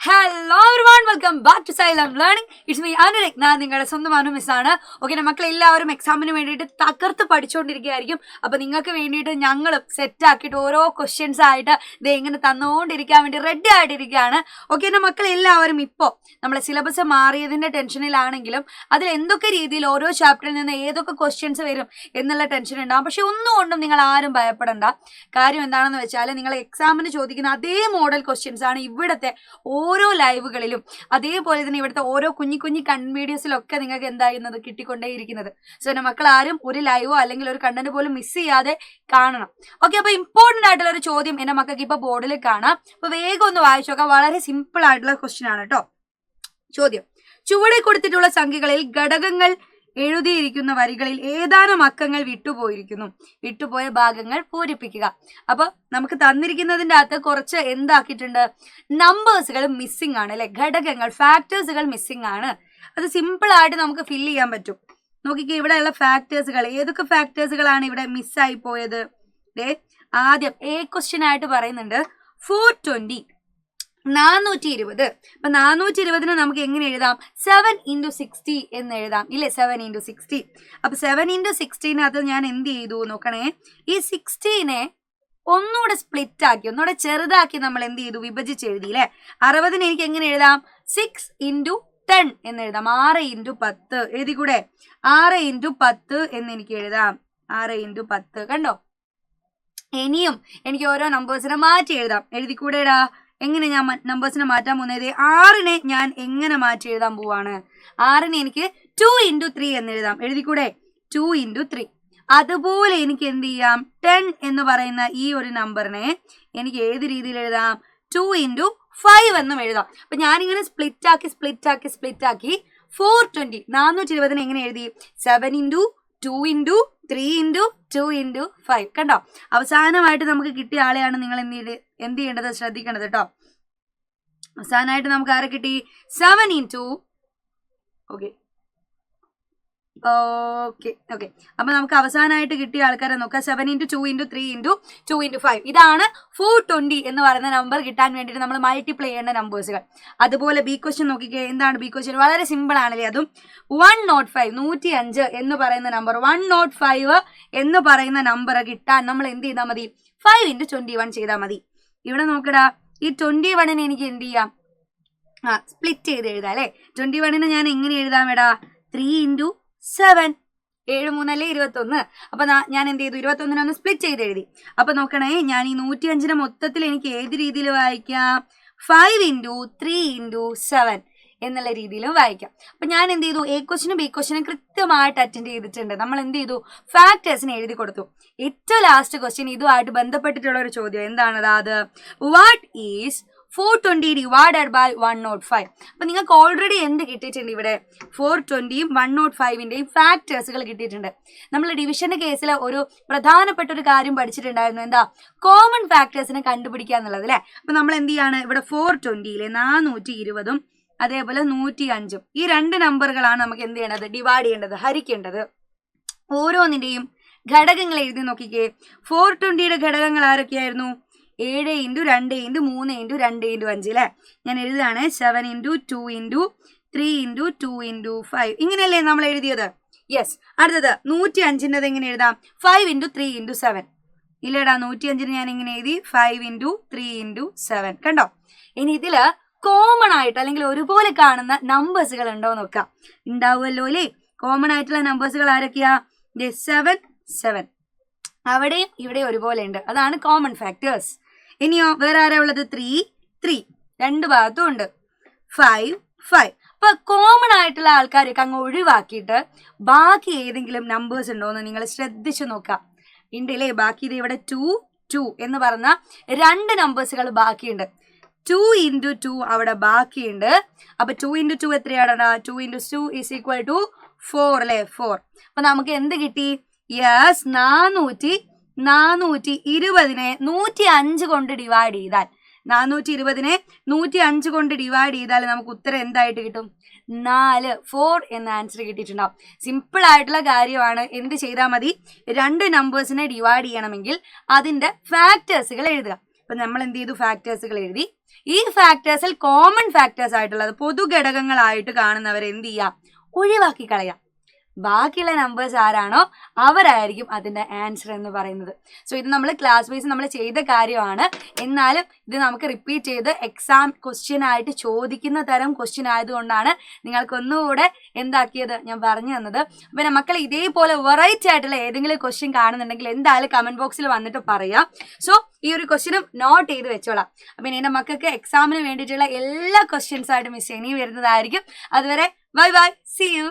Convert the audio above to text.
Hello everyone, welcome back to Xylem learning. It's me Anurag. ഞാൻ നിങ്ങളുടെ സ്വന്തം അനു മിസ്സാണ്. ഓക്കെ, മക്കളെ എല്ലാവരും എക്സാമിന് വേണ്ടിയിട്ട് തകർത്ത് പഠിച്ചുകൊണ്ടിരിക്കുകയായിരിക്കും. അപ്പോൾ നിങ്ങൾക്ക് വേണ്ടിയിട്ട് ഞങ്ങളും സെറ്റ് ആക്കിയിട്ട് ഓരോ ക്വസ്റ്റ്യൻസ് ആയിട്ട് ഇത് ഇങ്ങനെ തന്നുകൊണ്ടിരിക്കാൻ വേണ്ടി റെഡി ആയിട്ടിരിക്കുകയാണ്. ഓക്കെ, എൻ്റെ മക്കൾ എല്ലാവരും ഇപ്പോൾ നമ്മളെ സിലബസ് മാറിയതിൻ്റെ ടെൻഷനിലാണെങ്കിലും അതിൽ എന്തൊക്കെ രീതിയിൽ ഓരോ ചാപ്റ്ററിൽ നിന്ന് ഏതൊക്കെ ക്വസ്റ്റ്യൻസ് വരും എന്നുള്ള ടെൻഷൻ ഉണ്ടാകും. പക്ഷെ ഒന്നുകൊണ്ടും നിങ്ങൾ ആരും ഭയപ്പെടണ്ട. കാര്യം എന്താണെന്ന് വെച്ചാൽ നിങ്ങൾ എക്സാമിന് ചോദിക്കുന്ന അതേ മോഡൽ ക്വസ്റ്റ്യൻസ് ആണ് ഇവിടുത്തെ ഓരോ ലൈവുകളിലും, അതേപോലെ തന്നെ ഇവിടുത്തെ ഓരോ കുഞ്ഞി കുഞ്ഞി വീഡിയോസിലൊക്കെ നിങ്ങൾക്ക് എന്തായിരുന്നത് കിട്ടിക്കൊണ്ടേയിരിക്കുന്നത്. സോ എൻ്റെ മക്കൾ ആരും ഒരു ലൈവോ അല്ലെങ്കിൽ ഒരു കണ്ടന്റ് പോലും മിസ് ചെയ്യാതെ കാണണം. ഓക്കെ, അപ്പോൾ ഇമ്പോർട്ടൻ്റ് ആയിട്ടുള്ള ഒരു ചോദ്യം എൻ്റെ മക്കൾക്ക് ഇപ്പോൾ ബോർഡിൽ കാണാം. അപ്പോൾ വേഗം ഒന്ന് വായിച്ചു നോക്കാം. വളരെ സിമ്പിൾ ആയിട്ടുള്ള ക്വസ്റ്റ്യൻ ആണ് കേട്ടോ. ചോദ്യം: ചുവടെ കൊടുത്തിട്ടുള്ള സംഖ്യകളിൽ ഘടകങ്ങൾ എഴുതിയിരിക്കുന്ന വരികളിൽ ഏതാനും അക്കങ്ങൾ വിട്ടുപോയിരിക്കുന്നു. വിട്ടുപോയ ഭാഗങ്ങൾ പൂരിപ്പിക്കുക. അപ്പൊ നമുക്ക് തന്നിരിക്കുന്നതിൻ്റെ അകത്ത് കുറച്ച് എന്താക്കിയിട്ടുണ്ട്, നമ്പേഴ്സുകൾ മിസ്സിംഗ് ആണ് അല്ലെ, ഘടകങ്ങൾ ഫാക്ടേഴ്സുകൾ മിസ്സിംഗ് ആണ്. അത് സിമ്പിൾ ആയിട്ട് നമുക്ക് ഫില്ല് ചെയ്യാൻ പറ്റും. നോക്കിക്കേ, ഇവിടെയുള്ള ഫാക്ടേഴ്സുകൾ ഏതൊക്കെ ഫാക്ടേഴ്സുകളാണ് ഇവിടെ മിസ്സായി പോയത്. ആദ്യം എ ക്വസ്റ്റ്യൻ ആയിട്ട് പറയുന്നുണ്ട് 420, 420. അപ്പൊ 420 നമുക്ക് എങ്ങനെ എഴുതാം? 7 × 60 എന്ന് എഴുതാം ഇല്ലേ? 7 × 60. അപ്പൊ 7 × 60 ഞാൻ എന്ത് ചെയ്തു നോക്കണേ, ഈ 60 ഒന്നുകൂടെ സ്പ്ലിറ്റ് ആക്കി, ഒന്നുകൂടെ ചെറുതാക്കി നമ്മൾ എന്ത് ചെയ്തു, വിഭജിച്ച് എഴുതി അല്ലെ. 60 എനിക്ക് എങ്ങനെ എഴുതാം? 6 × 10 എന്ന് എഴുതാം. 6 × 10 എഴുതിക്കൂടെ? 6 × 10 എന്ന് എനിക്ക് എഴുതാം. 6 × 10 കണ്ടോ? ഇനിയും എനിക്ക് ഓരോ നമ്പേഴ്സിനെ മാറ്റി എഴുതാം. എഴുതിക്കൂടെടാ? എങ്ങനെ ഞാൻ നമ്പേഴ്സിനെ മാറ്റാൻ പോകുന്നത്? 6 ഞാൻ എങ്ങനെ മാറ്റി എഴുതാൻ പോവാണ്? 6 എനിക്ക് 2 × 3 എന്ന് എഴുതാം. എഴുതിക്കൂടെ? 2 × 3. അതുപോലെ എനിക്ക് എന്ത് ചെയ്യാം? 10 എന്ന് പറയുന്ന ഈ ഒരു നമ്പറിനെ എനിക്ക് ഏത് രീതിയിൽ എഴുതാം? 2 × 5 എന്നും എഴുതാം. അപ്പൊ ഞാനിങ്ങനെ സ്പ്ലിറ്റ് ആക്കി 420 420 എങ്ങനെ എഴുതി? 7 × 2 × 3 × 2 × 5. കണ്ടോ? അവസാനമായിട്ട് നമുക്ക് കിട്ടിയ ആളെയാണ് നിങ്ങൾ എന്ത് ചെയ്യേണ്ടത്, ശ്രദ്ധിക്കേണ്ടത് കേട്ടോ. അവസാനമായിട്ട് നമുക്ക് ആരെ കിട്ടി? 7 × ഓക്കെ. അപ്പൊ നമുക്ക് അവസാനമായിട്ട് കിട്ടിയ ആൾക്കാരെ നോക്കാം. 7 × 2 × 3 × 2 × 5. ഇതാണ് 420 എന്ന് പറയുന്ന നമ്പർ കിട്ടാൻ വേണ്ടിയിട്ട് നമ്മൾ മൾട്ടിപ്ലൈ ചെയ്യേണ്ട നമ്പേഴ്സുകൾ. അതുപോലെ ബി ക്വസ്റ്റ്യൻ നോക്കിക്കേ. എന്താണ് ബി ക്വസ്റ്റ്യൻ? വളരെ സിമ്പിൾ ആണല്ലേ. അതും 105 105 എന്ന് പറയുന്ന നമ്പർ, 105 എന്ന് പറയുന്ന നമ്പർ കിട്ടാൻ നമ്മൾ എന്ത് ചെയ്താൽ മതി? 5 × 21 ചെയ്താൽ മതി. ഇവിടെ നോക്കടാ, ഈ 21 എനിക്ക് എന്ത് ചെയ്യാം? സ്പ്ലിറ്റ് ചെയ്ത് എഴുതാം അല്ലെ. 21 ഞാൻ എങ്ങനെ എഴുതാം എടാ? 3 × 7. 7 3 21. അപ്പൊ ഞാൻ എന്ത് ചെയ്തു? 21 ഒന്ന് സ്പ്ലിറ്റ് ചെയ്ത് എഴുതി. അപ്പൊ നോക്കണേ, ഞാൻ ഈ 105 മൊത്തത്തിൽ എനിക്ക് ഏത് രീതിയിൽ വായിക്കാം? 5 × 3 × 7 എന്നുള്ള രീതിയിലും വായിക്കാം. അപ്പൊ ഞാൻ എന്ത് ചെയ്തു? എ ക്വസ്റ്റിനും ബി ക്വസ്റ്റിനും കൃത്യമായിട്ട് അറ്റൻഡ് ചെയ്തിട്ടുണ്ട്. നമ്മൾ എന്ത് ചെയ്തു? ഫാക്ടേഴ്സിനെ എഴുതി കൊടുത്തു. ഏറ്റവും ലാസ്റ്റ് ക്വസ്റ്റ്യൻ ഇതുമായിട്ട് ബന്ധപ്പെട്ടിട്ടുള്ള ഒരു ചോദ്യം എന്താണ്? അത് വാട്ട് ഈസ് 420 divided by 105. അപ്പൊ നിങ്ങൾക്ക് ഓൾറെഡി എന്ത് കിട്ടിയിട്ടുണ്ട്? ഇവിടെ 420യും 105ന്റെയും ഫാക്ടേഴ്സുകൾ കിട്ടിയിട്ടുണ്ട്. നമ്മൾ ഡിവിഷന്റെ കേസിൽ ഒരു പ്രധാനപ്പെട്ട ഒരു കാര്യം പഠിച്ചിട്ടുണ്ടായിരുന്നു. എന്താ? കോമൺ ഫാക്ടേഴ്സിനെ കണ്ടുപിടിക്കുക എന്നുള്ളത് അല്ലെ. അപ്പൊ നമ്മൾ എന്ത് ചെയ്യാണ്? ഇവിടെ 420 420 അതേപോലെ 105 ഈ രണ്ട് നമ്പറുകളാണ് നമുക്ക് എന്ത് ചെയ്യേണ്ടത്? ഡിവൈഡ് ചെയ്യേണ്ടത്, ഹരിക്കേണ്ടത്. ഓരോന്നിന്റെയും ഘടകങ്ങൾ എഴുതി നോക്കിക്കേ. 420യുടെ ഘടകങ്ങൾ ആരൊക്കെയായിരുന്നു? 7 × 2 × 3 × 2 × 5 അല്ലെ. ഞാൻ എഴുതുകയാണ് 7 × 2 × 3 × 2 × 5. ഇങ്ങനെയല്ലേ നമ്മൾ എഴുതിയത്? യെസ്. അടുത്തത് 105ൻ്റെത് എങ്ങനെ എഴുതാം? 5 × 3 × 7. ഇല്ലേടാ, 105 ഞാൻ എങ്ങനെ എഴുതി? 5 × 3 × 7. കണ്ടോ? ഇനി ഇതില് കോമൺ ആയിട്ട് അല്ലെങ്കിൽ ഒരുപോലെ കാണുന്ന നമ്പേഴ്സുകൾ ഉണ്ടോ നോക്കാം. ഉണ്ടാവുമല്ലോ അല്ലേ. കോമൺ ആയിട്ടുള്ള നമ്പേഴ്സുകൾ ആരൊക്കെയാ? 7 7. അവിടെയും ഇവിടെ ഒരുപോലെ ഉണ്ട്. അതാണ് കോമൺ ഫാക്ടേഴ്സ്. ഇനിയോ വേറെ ആരാ ഉള്ളത്? 3 3 രണ്ട് ഭാഗത്തും ഉണ്ട്. 5 5. അപ്പൊ കോമൺ ആയിട്ടുള്ള ആൾക്കാരൊക്കെ അങ്ങ് ഒഴിവാക്കിയിട്ട് ബാക്കി ഏതെങ്കിലും നമ്പേഴ്സ് ഉണ്ടോ എന്ന് നിങ്ങൾ ശ്രദ്ധിച്ചു നോക്കാം. ഉണ്ടല്ലേ? ബാക്കി ഇത് ഇവിടെ 2 2 എന്ന് പറഞ്ഞ രണ്ട് നമ്പേഴ്സുകൾ ബാക്കിയുണ്ട്. 2 × 2 അവിടെ ബാക്കിയുണ്ട്. അപ്പൊ 2 × 2 എത്രയാണ്? 2 × 2 = 4 അല്ലെ. 4. അപ്പൊ നമുക്ക് എന്ത് കിട്ടി? യെസ്, 420നെ 105 കൊണ്ട് ഡിവൈഡ് ചെയ്താൽ 420നെ 105 കൊണ്ട് ഡിവൈഡ് ചെയ്താൽ നമുക്ക് ഉത്തരം എന്തായിട്ട് കിട്ടും? 4 4 എന്ന ആൻസർ കിട്ടിയിട്ടുണ്ടാവും. സിമ്പിൾ ആയിട്ടുള്ള കാര്യമാണ്. എന്ത് ചെയ്താൽ മതി? രണ്ട് നമ്പേഴ്സിനെ ഡിവൈഡ് ചെയ്യണമെങ്കിൽ അതിന്റെ ഫാക്ടേഴ്സുകൾ എഴുതുക. ഇപ്പൊ നമ്മൾ എന്ത് ചെയ്തു, ഫാക്ടേഴ്സുകൾ എഴുതി. ഈ ഫാക്ടേഴ്സിൽ കോമൺ ഫാക്ടേഴ്സ് ആയിട്ടുള്ളത്, പൊതുഘടകങ്ങളായിട്ട് കാണുന്നവരെ എന്ത് ചെയ്യാം, ഒഴിവാക്കി കളയാം. ബാക്കിയുള്ള നമ്പേഴ്സ് ആരാണോ അവരായിരിക്കും അതിന്റെ ആൻസർ എന്ന് പറയുന്നത്. സോ ഇത് നമ്മൾ ക്ലാസ് വൈസ് നമ്മൾ ചെയ്ത കാര്യമാണ്. എന്നാലും ഇത് നമുക്ക് റിപ്പീറ്റ് ചെയ്ത് എക്സാം ക്വസ്റ്റ്യൻ ആയിട്ട് ചോദിക്കുന്ന തരം ക്വസ്റ്റ്യൻ ആയതുകൊണ്ടാണ് നിങ്ങൾക്ക് ഒന്നുകൂടെ എന്താക്കിയത് ഞാൻ പറഞ്ഞു തന്നത്. പിന്നെ മക്കൾ ഇതേപോലെ വെറൈറ്റി ആയിട്ടുള്ള ഏതെങ്കിലും ക്വസ്റ്റ്യൻ കാണുന്നുണ്ടെങ്കിൽ എന്തായാലും കമന്റ് ബോക്സിൽ വന്നിട്ട് പറയാം. സോ ഈ ഒരു ക്വസ്റ്റ്യനും നോട്ട് ചെയ്ത് വെച്ചോളാം. അപ്പം എൻ്റെ മക്കൾക്ക് എക്സാമിന് വേണ്ടിയിട്ടുള്ള എല്ലാ ക്വസ്റ്റ്യൻസ് ആയിട്ട് മിസ് ഇനി വരുന്നതായിരിക്കും. അതുവരെ ബൈ ബൈ, സീ യു.